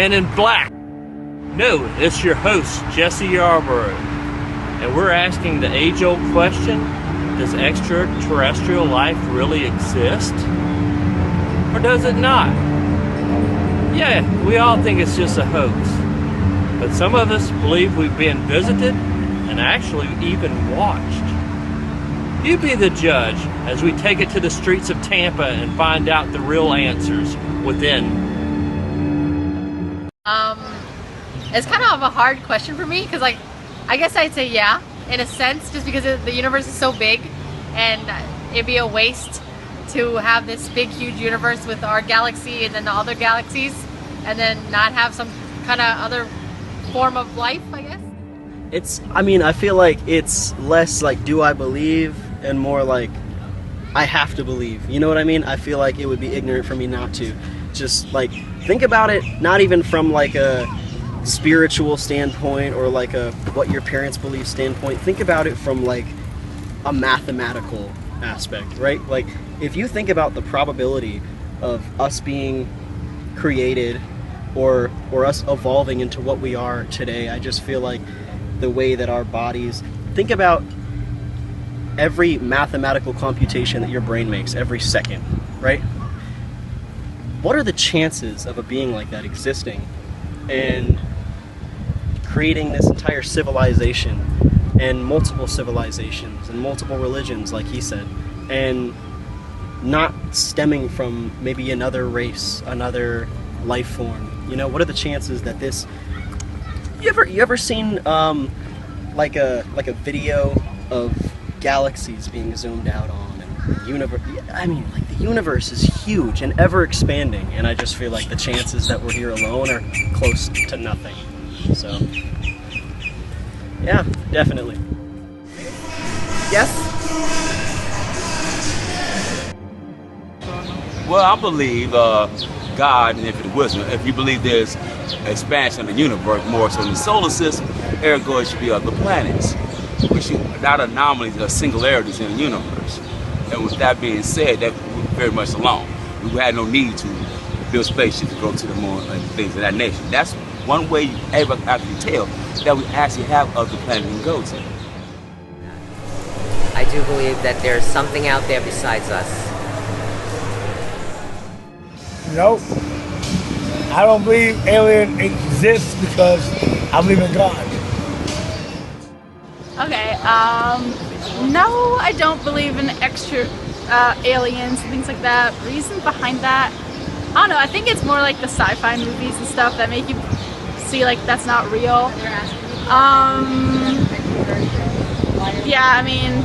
Man in Black. No, it's your host, Jesse Yarborough, and we're asking the age-old question, does extraterrestrial life really exist? Or does it not? Yeah, we all think it's just a hoax, but some of us believe we've been visited and actually even watched. You be the judge as we take it to the streets of Tampa and find out the real answers within. It's kind of a hard question for me because, like, I guess I'd say yeah, in a sense, just because the universe is so big and it'd be a waste to have this big, huge universe with our galaxy and then the other galaxies and then not have some kind of other form of life, I guess. I feel like it's less like, do I believe, and more like, I have to believe. You know what I mean? I feel like it would be ignorant for me not to. Just, like, think about it, not even from, like, a spiritual standpoint or, like, a what your parents believe standpoint. Think about it from, like, a mathematical aspect, right? Like, if you think about the probability of us being created or us evolving into what we are today, I just feel like the way that our bodies, think about every mathematical computation that your brain makes every second, right? What are the chances of a being like that existing and creating this entire civilization and multiple civilizations and multiple religions, like he said, and not stemming from maybe another race, another life form? You know, what are the chances that this... You ever seen like a video of galaxies being zoomed out on, and the universe? I mean, like, the universe is huge and ever expanding, and I just feel like the chances that we're here alone are close to nothing. So, yeah, definitely. Yes? Well, I believe God and infinite wisdom. If you believe there's expansion of the universe more so in the solar system, ergo it should be other planets, which not anomalies or singularities in the universe. And with that being said, that we're very much alone. We had no need to build spaceships to go to the moon and things of that nature. That's one way you ever actually tell that we actually have other planets to go to. I do believe that there's something out there besides us. Nope. I don't believe alien exists because I believe in God. Okay, no, I don't believe in extra aliens and things like that. Reason behind that, I don't know, I think it's more like the sci-fi movies and stuff that make you see like that's not real. Yeah, I mean,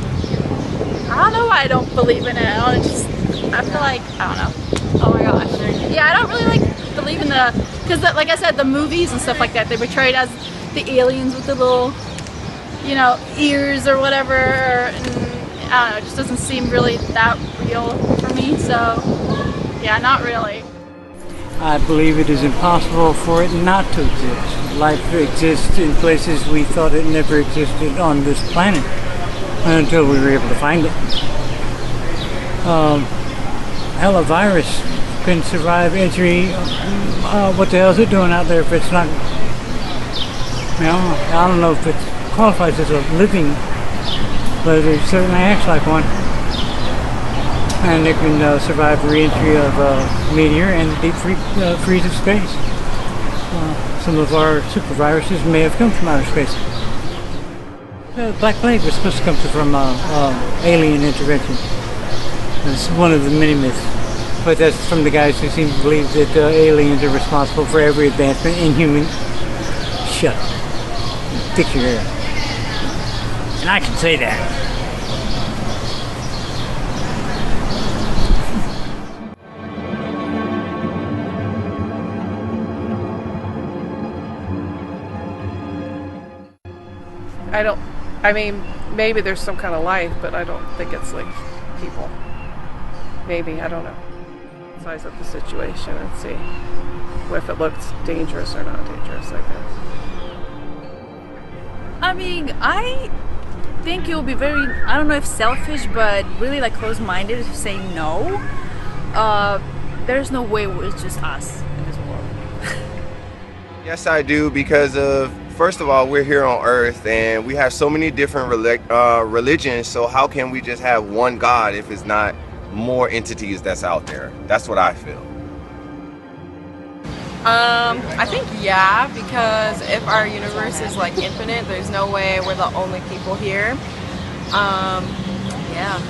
I don't know why I don't believe in it. I feel like, I don't know. Oh my gosh. Yeah, I don't really like believe in because like I said, the movies and stuff like that, they portray it as the aliens with the little, you know, ears or whatever, and I don't know, it just doesn't seem really that real for me, so yeah, not really. I believe it is impossible for it not to exist. Life exists in places we thought it never existed on this planet until we were able to find it. Hell, a virus can survive entry. What the hell is it doing out there if it's not, you know, I don't know if it qualifies as a living, but it certainly acts like one. And it can survive the re-entry of a meteor and deep freeze of space. Some of our super viruses may have come from outer space. Black Plague was supposed to come from alien intervention. It's one of the many myths. But that's from the guys who seem to believe that aliens are responsible for every advancement in human. Shut up. Fix your ear. And I can say that. I mean, maybe there's some kind of life, but I don't think it's like people. Maybe, I don't know. Size up the situation and see if it looks dangerous or not dangerous, I guess. I mean, I think it will be very, I don't know if selfish, but really like close-minded to say no. There's no way it's just us in this world. Yes, I do, because of, first of all, we're here on Earth and we have so many different religions, so how can we just have one God if it's not more entities that's out there? That's what I feel. I think yeah, because if our universe is like infinite, there's no way we're the only people here. Yeah.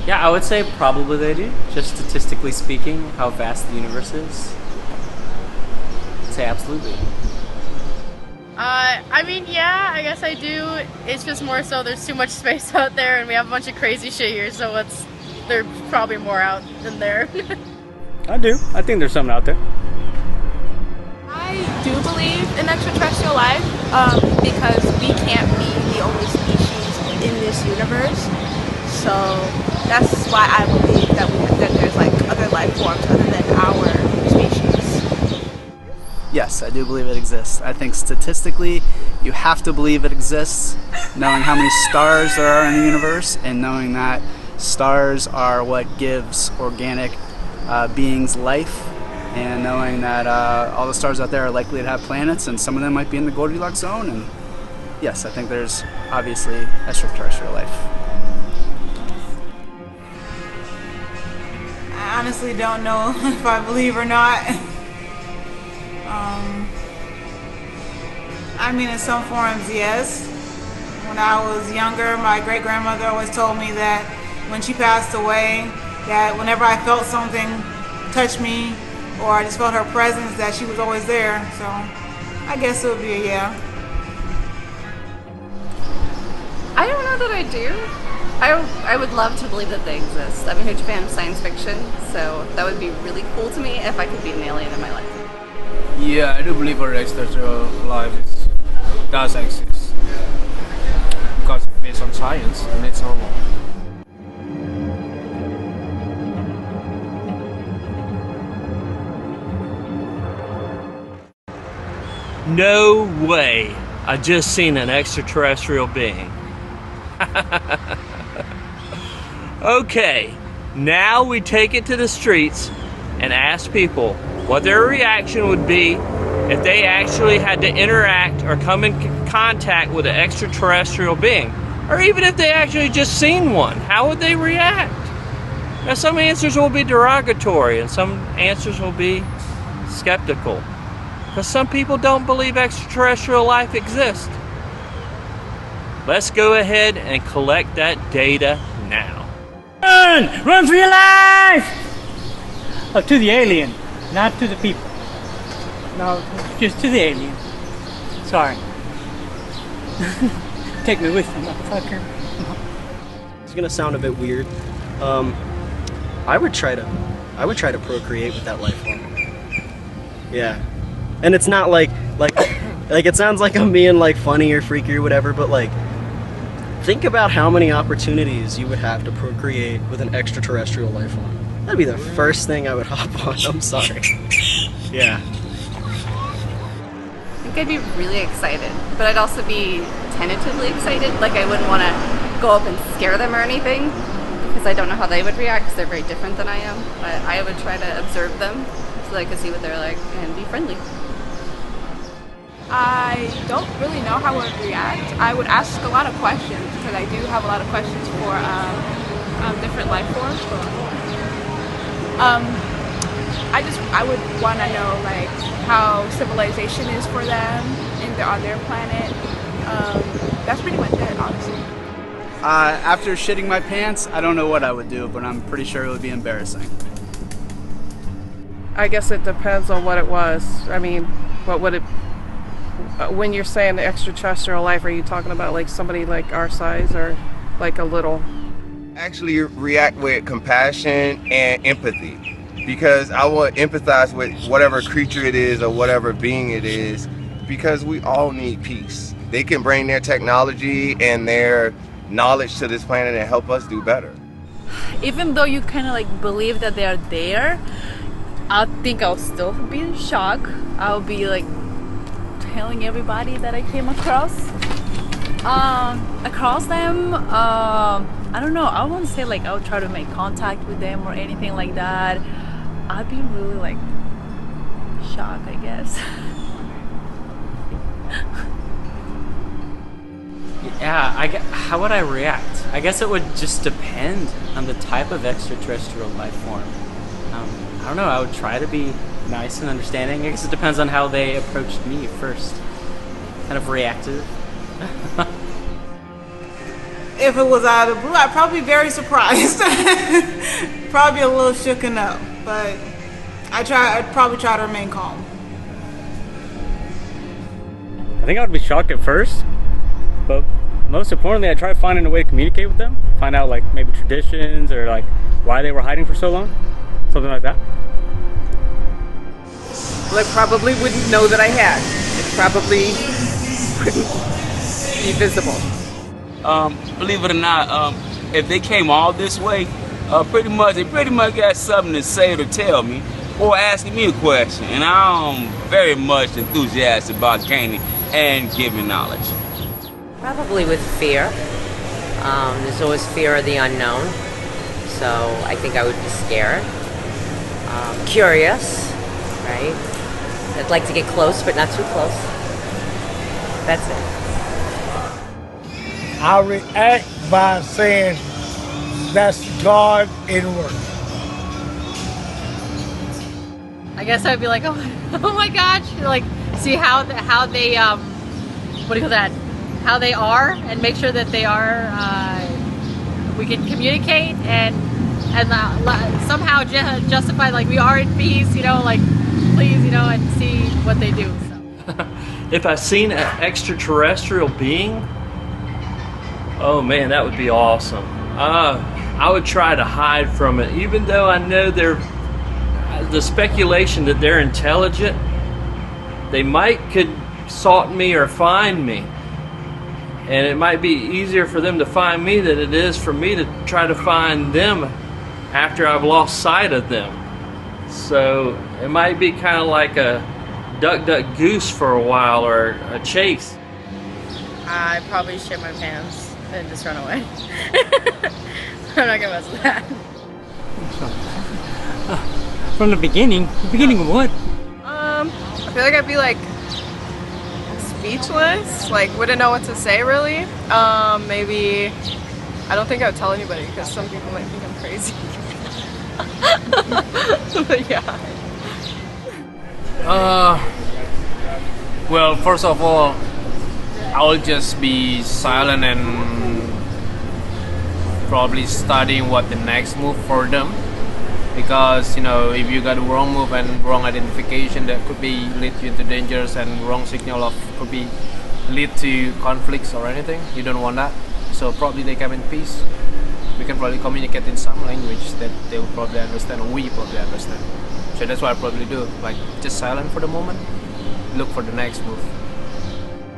Yeah, I would say probably they do, just statistically speaking, how vast the universe is. I'd say absolutely. I mean, yeah, I guess I do. It's just more so there's too much space out there and we have a bunch of crazy shit here, so there's probably more out than there. I do. I think there's something out there. I do believe in extraterrestrial life because we can't be the only species in this universe. So that's why I believe that there's like other life forms other than our species. Yes, I do believe it exists. I think statistically, you have to believe it exists, knowing how many stars there are in the universe and knowing that stars are what gives organic beings life, and knowing that all the stars out there are likely to have planets and some of them might be in the Goldilocks zone. And yes, I think there's obviously extraterrestrial life. I honestly don't know if I believe or not. I mean, in some forms, yes. When I was younger, my great-grandmother always told me that when she passed away, that whenever I felt something touch me or I just felt her presence, that she was always there. So I guess it would be a yeah. I don't know that I do. I would love to believe that they exist. I'm a huge fan of science fiction, so that would be really cool to me if I could be an alien in my life. Yeah, I do believe our extraterrestrial life does exist. Because it's based on science and it's normal. No way. I just seen an extraterrestrial being. Okay, now we take it to the streets and ask people what their reaction would be if they actually had to interact or come in contact with an extraterrestrial being, or even if they actually just seen one. How would they react? Now, some answers will be derogatory and some answers will be skeptical, because some people don't believe extraterrestrial life exists. Let's go ahead and collect that data now. Run! Run for your life! Oh, to the alien, not to the people. No, just to the alien. Sorry. Take me with you, motherfucker. It's gonna sound a bit weird. I would try to procreate with that life form. Yeah. And it's not like it sounds like I'm being like funny or freaky or whatever, but like, think about how many opportunities you would have to procreate with an extraterrestrial life form. That'd be the first thing I would hop on. I'm sorry. Yeah. I think I'd be really excited, but I'd also be tentatively excited. Like, I wouldn't want to go up and scare them or anything, because I don't know how they would react, because they're very different than I am. But I would try to observe them so that I could see what they're like and be friendly. I don't really know how I would react. I would ask a lot of questions because I do have a lot of questions for different life forms. I would want to know like how civilization is for them on their planet. That's pretty much it, honestly. After shitting my pants, I don't know what I would do, but I'm pretty sure it would be embarrassing. I guess it depends on what it was. I mean, what would it... when you're saying the extraterrestrial life, are you talking about like somebody like our size or like a little? Actually react with compassion and empathy, because I will empathize with whatever creature it is or whatever being it is, because we all need peace. They can bring their technology and their knowledge to this planet and help us do better. Even though you kind of like believe that they are there, I think I'll still be in shock. I'll be like telling everybody that I came across them. I don't know, I won't say like I'll try to make contact with them or anything like that. I'd be really like shock, I guess. Yeah, how would I react? I guess it would just depend on the type of extraterrestrial life form. I don't know, I would try to be nice and understanding. I guess it depends on how they approached me first. Kind of reactive. If it was out of the blue, I'd probably be very surprised. Probably a little shooken up, but I'd probably try to remain calm. I think I would be shocked at first, but most importantly, I'd try finding a way to communicate with them, find out like maybe traditions or like why they were hiding for so long, something like that. Well, I probably wouldn't know that I had. It probably wouldn't be visible. Believe it or not, if they came all this way, they pretty much got something to say or to tell me, or asking me a question, and I'm very much enthusiastic about gaining and giving knowledge. Probably with fear. There's always fear of the unknown, so I think I would be scared. Curious, right? I'd like to get close, but not too close. That's it. I react by saying that's God in work. I guess I would be like, oh my gosh, like see how they what do you call that? How they are, and make sure that they are. We can communicate and somehow justify like we are in peace, you know, like please, you know, and see what they do. So. If I've seen an extraterrestrial being, oh man, that would be awesome. I would try to hide from it, even though I know the speculation that they're intelligent. They could salt me or find me, and it might be easier for them to find me than it is for me to try to find them after I've lost sight of them. So it might be kind of like a duck, duck, goose for a while, or a chase. I'd probably shit my pants and just run away. I'm not gonna mess with that. From the beginning? The beginning of what? I feel like I'd be like speechless, like wouldn't know what to say really. Maybe I don't think I would tell anybody because some people might think I'm crazy. But yeah. Well, first of all, I'll just be silent and probably studying what the next move for them. Because, you know, if you got a wrong move and wrong identification, that could be lead you into dangers, and wrong signal could be lead to conflicts or anything. You don't want that. So probably they come in peace. We can probably communicate in some language that they will probably understand, or we probably understand. So that's what I probably do. Like, just silent for the moment, look for the next move.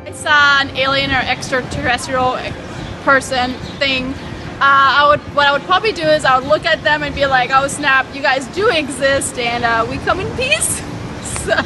It's an alien or extraterrestrial person thing. What I would probably do is I would look at them and be like, oh snap, you guys do exist, and we come in peace. So